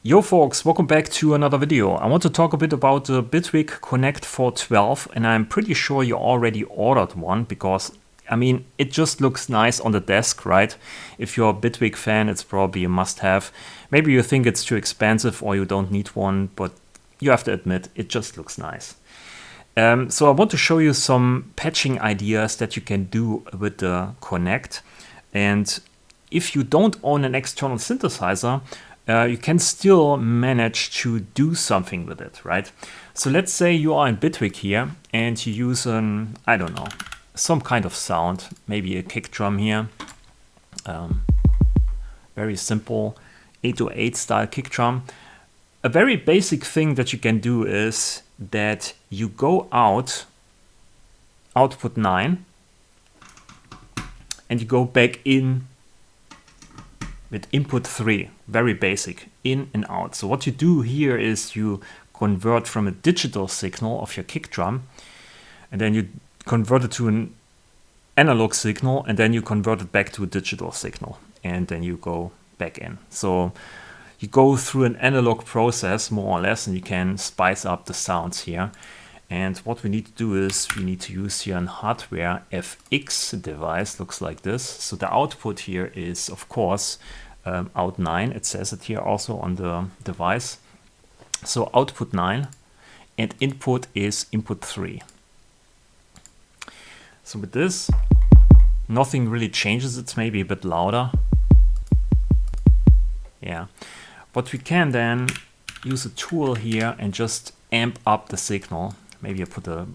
Yo folks, welcome back to another video. I want to talk a bit about the Bitwig Connect 412, and I'm pretty sure you already ordered one because, I mean, it just looks nice on the desk, right? If you're a Bitwig fan, it's probably a must-have. Maybe you think it's too expensive or you don't need one, but you have to admit, it just looks nice. So I want to show you some patching ideas that you can do with the Connect. And if you don't own an external synthesizer, you can still manage to do something with it, right? So let's say you are in Bitwig here and you use an, I don't know, some kind of sound, maybe a kick drum here. Very simple 808 style kick drum. A very basic thing that you can do is that you go output 9, and you go back in with input 3, very basic, in and out. So what you do here is you convert from a digital signal of your kick drum, and then you convert it to an analog signal, and then you convert it back to a digital signal, and then you go back in. So you go through an analog process, more or less, and you can spice up the sounds here. And what we need to do is we need to use here a hardware FX device, looks like this. So the output here is, of course, out 9. It says it here also on the device. So output 9 and input is input 3. So with this, nothing really changes. It's maybe a bit louder. Yeah, but we can then use a tool here and just amp up the signal. Maybe I put a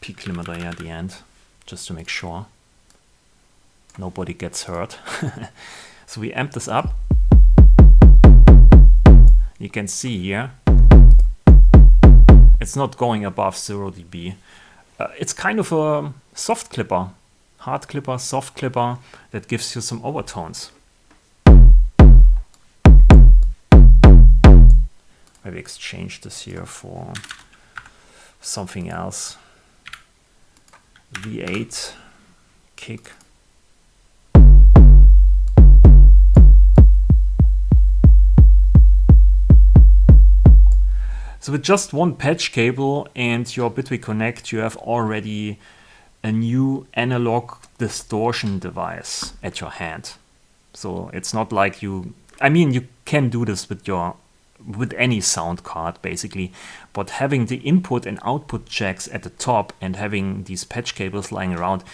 peak limiter here at the end, just to make sure nobody gets hurt. So we amp this up. You can see here, it's not going above 0 dB. It's kind of a soft clipper, hard clipper, soft clipper that gives you some overtones. Maybe exchange this here for something else. V8 kick. So with just one patch cable and your Bitwig Connect, you have already a new analog distortion device at your hand. So it's not like you can do this with any sound card basically, but having the input and output jacks at the top and having these patch cables lying around,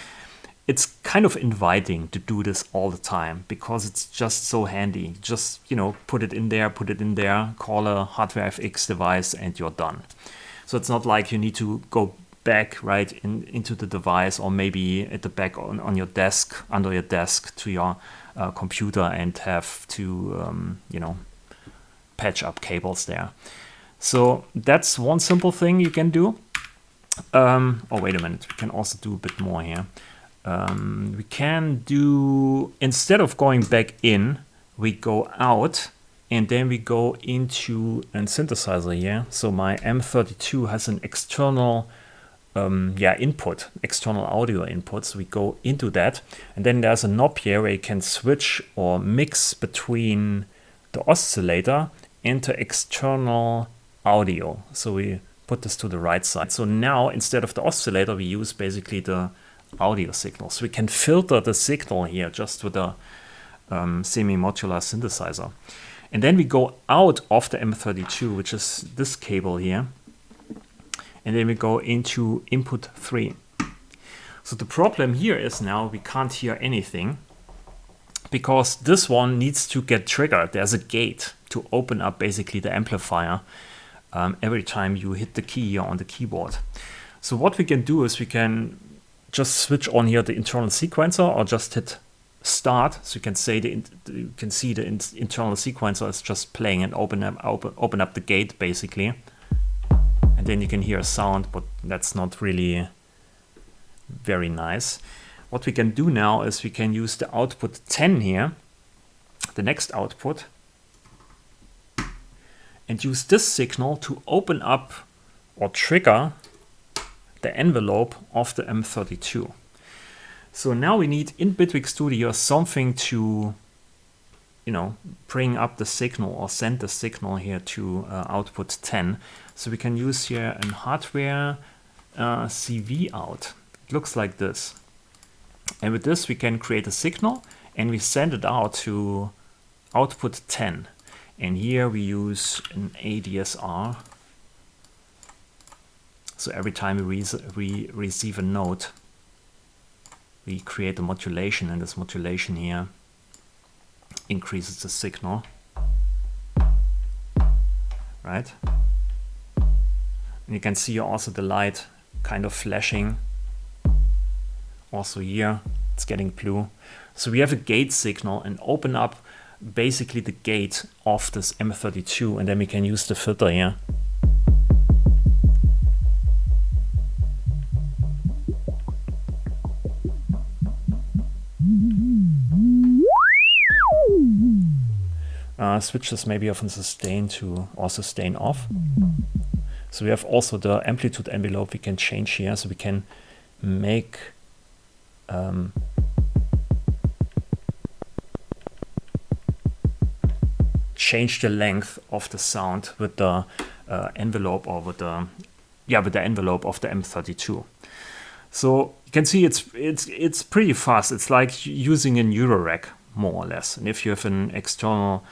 it's kind of inviting to do this all the time because it's just so handy. Just, you know, put it in there, call a hardware FX device and you're done. So it's not like you need to go back right into the device, or maybe at the back on your desk, under your desk to your computer, and have to patch up cables there. So that's one simple thing you can do. Oh, wait a minute, we can also do a bit more here. We can do, instead of going back in, we go out and then we go into a synthesizer here. So my M32 has an external input, external audio input. So we go into that, and then there's a knob here where you can switch or mix between the oscillator and the external audio. So we put this to the right side. So now instead of the oscillator, we use basically the audio signal. So we can filter the signal here just with a semi-modular synthesizer. And then we go out of the M32, which is this cable here. And then we go into input 3. So the problem here is now we can't hear anything because this one needs to get triggered. There's a gate to open up basically the amplifier every time you hit the key here on the keyboard. So what we can do is we can just switch on here the internal sequencer, or just hit start. So you can say you can see the internal sequencer is just playing and open up the gate basically. And then you can hear a sound, but that's not really very nice. What we can do now is we can use the output 10 here, the next output, and use this signal to open up or trigger the envelope of the M32. So now we need in Bitwig Studio something to you know, bring up the signal or send the signal here to output 10. So we can use here an hardware CV out. It looks like this. And with this we can create a signal and we send it out to output 10. And here we use an ADSR. So every time we receive a note, we create a modulation, and this modulation here increases the signal, right? And you can see also the light kind of flashing. Also here, it's getting blue. So we have a gate signal and open up basically the gate of this M32, and then we can use the filter here. Switch this maybe from sustain to or sustain off. So we have also the amplitude envelope we can change here, so we can make change the length of the sound with the envelope, or with the envelope of the M32. So you can see it's pretty fast. It's like using a Eurorack more or less. And if you have an external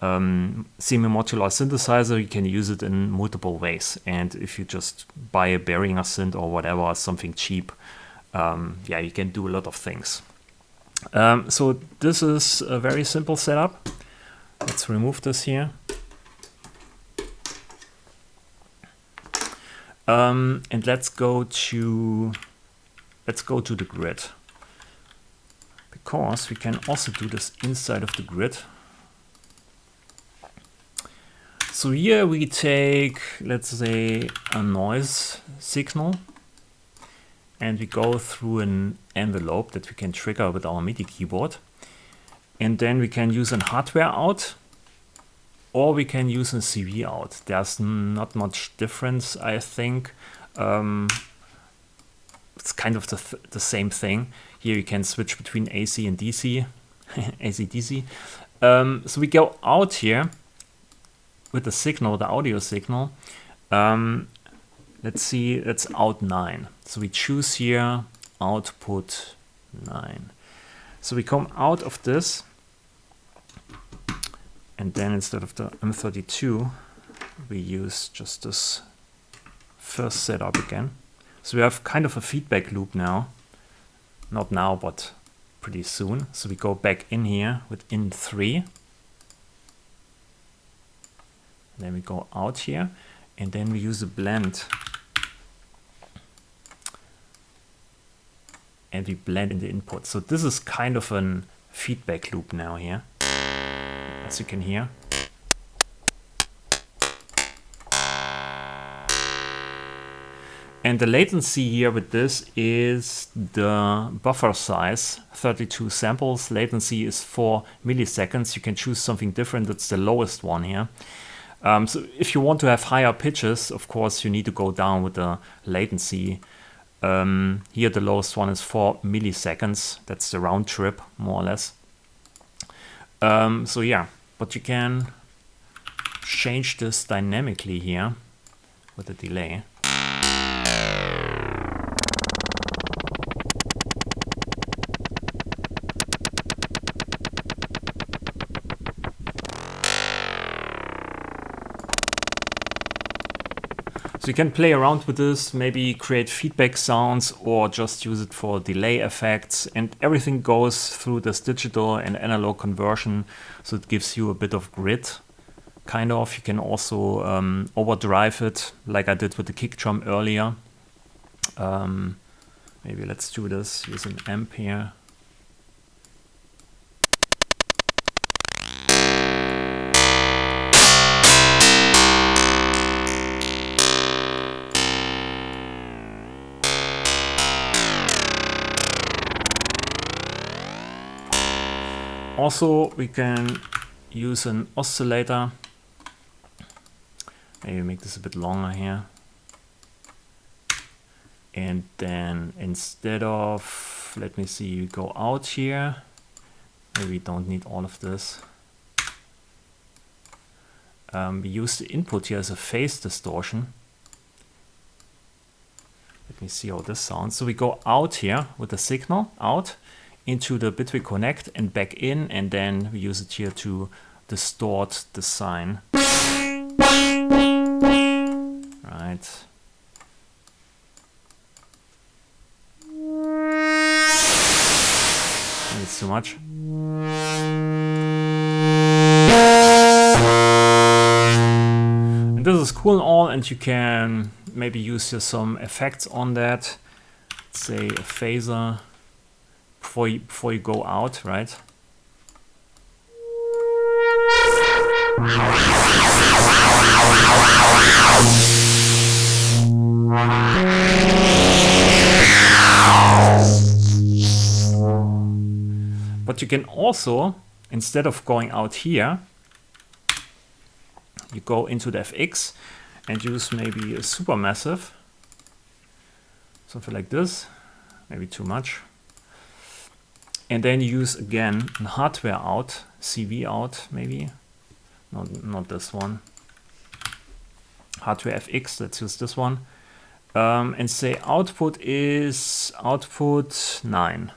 semi-modular synthesizer, you can use it in multiple ways. And if you just buy a Behringer synth or whatever, something cheap, yeah, you can do a lot of things. So this is a very simple setup. Let's remove this here. And let's go to the grid, because we can also do this inside of the grid. So here we take, let's say, a noise signal, and we go through an envelope that we can trigger with our MIDI keyboard. And then we can use an hardware out, or we can use a CV out. There's not much difference, I think. It's kind of the same thing. Here you can switch between AC and DC, AC DC. So we go out here with the signal, the audio signal. Let's see, it's out 9. So we choose here output 9. So we come out of this, and then instead of the M32, we use just this first setup again. So we have kind of a feedback loop now. Not now, but pretty soon. So we go back in here with in 3. And then we go out here, and then we use a blend. And we blend in the input. So this is kind of a feedback loop now here, as you can hear. And the latency here with this is the buffer size, 32 samples. Latency is 4 milliseconds. You can choose something different. That's the lowest one here. So if you want to have higher pitches, of course, you need to go down with the latency. Here the lowest one is 4 milliseconds. That's the round trip, more or less. So yeah, but you can change this dynamically here with the delay. So you can play around with this, maybe create feedback sounds, or just use it for delay effects, and everything goes through this digital and analog conversion, so it gives you a bit of grit, kind of. You can also overdrive it, like I did with the kick drum earlier. Maybe let's do this, use an amp here. Also, we can use an oscillator. Maybe make this a bit longer here. And then instead of, let me see, you go out here. Maybe we don't need all of this. we use the input here as a phase distortion. Let me see how this sounds. So we go out here with the signal, out into the bit we connect and back in, and then we use it here to distort the sign. Right. Maybe it's too much. And this is cool and all, and you can maybe use here some effects on that. Let's say a phaser before you go out, right? But you can also, instead of going out here, you go into the FX and use maybe a supermassive, something like this, maybe too much. And then use again a hardware out, CV out maybe, not this one. Hardware FX, let's use this one. And say output is output 9.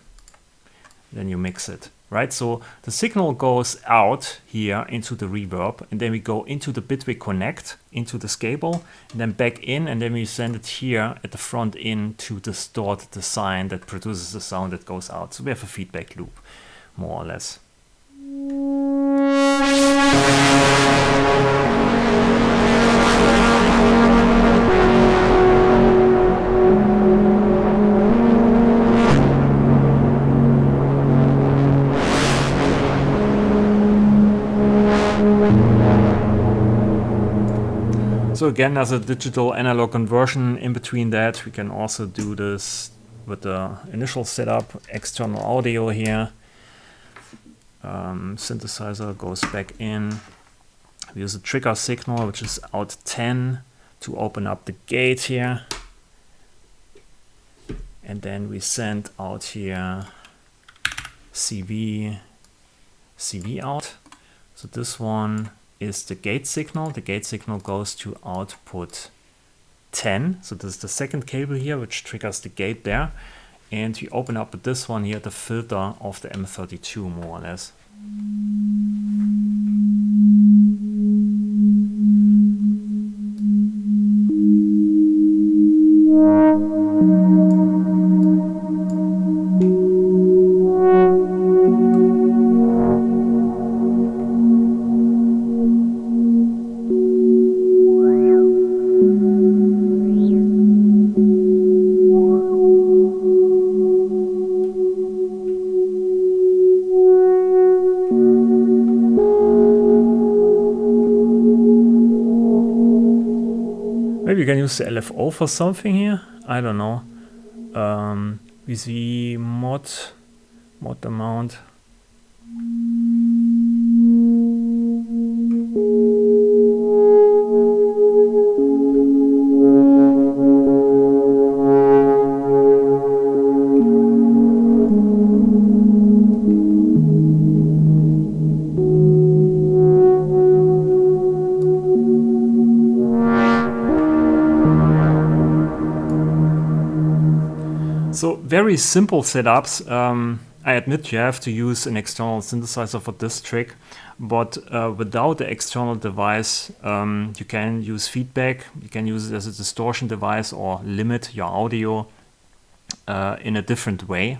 Then you mix it, right? So the signal goes out here into the reverb, and then we go into the bit we connect, into the scalable, and then back in, and then we send it here at the front in to distort the sign that produces the sound that goes out. So we have a feedback loop, more or less. So again, there's a digital analog conversion in between that. We can also do this with the initial setup, external audio here. Synthesizer goes back in. We use a trigger signal, which is out 10 to open up the gate here. And then we send out here CV out. So this one is the gate signal. The gate signal goes to output 10. So this is the second cable here, which triggers the gate there. And we open up with this one here, the filter of the M32, more or less. Maybe you can use the LFO for something here. I don't know. With the mod amount. So very simple setups. I admit you have to use an external synthesizer for this trick, but without the external device, you can use feedback, you can use it as a distortion device or limit your audio in a different way.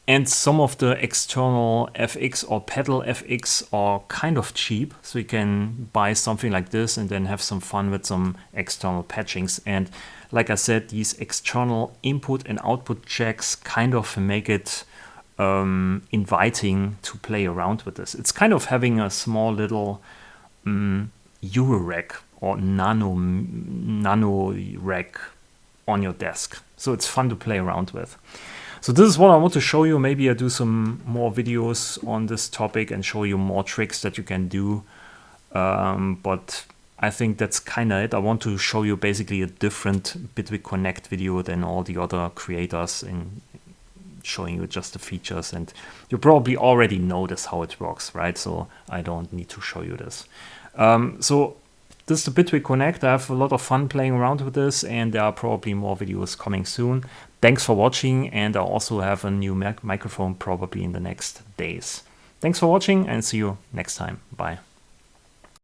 And some of the external FX or pedal FX are kind of cheap, so you can buy something like this and then have some fun with some external patchings. And like I said, these external input and output checks kind of make it inviting to play around with this. It's kind of having a small little Euro rack or nano rack on your desk. So it's fun to play around with. So this is what I want to show you. Maybe I do some more videos on this topic and show you more tricks that you can do. But I think that's kind of it. I want to show you basically a different Bitwig Connect video than all the other creators in showing you just the features, and you probably already know this how it works, right? So I don't need to show you this. So this is the Bitwig Connect. I have a lot of fun playing around with this, and there are probably more videos coming soon. Thanks for watching, and I also have a new microphone probably in the next days. Thanks for watching, and see you next time. Bye.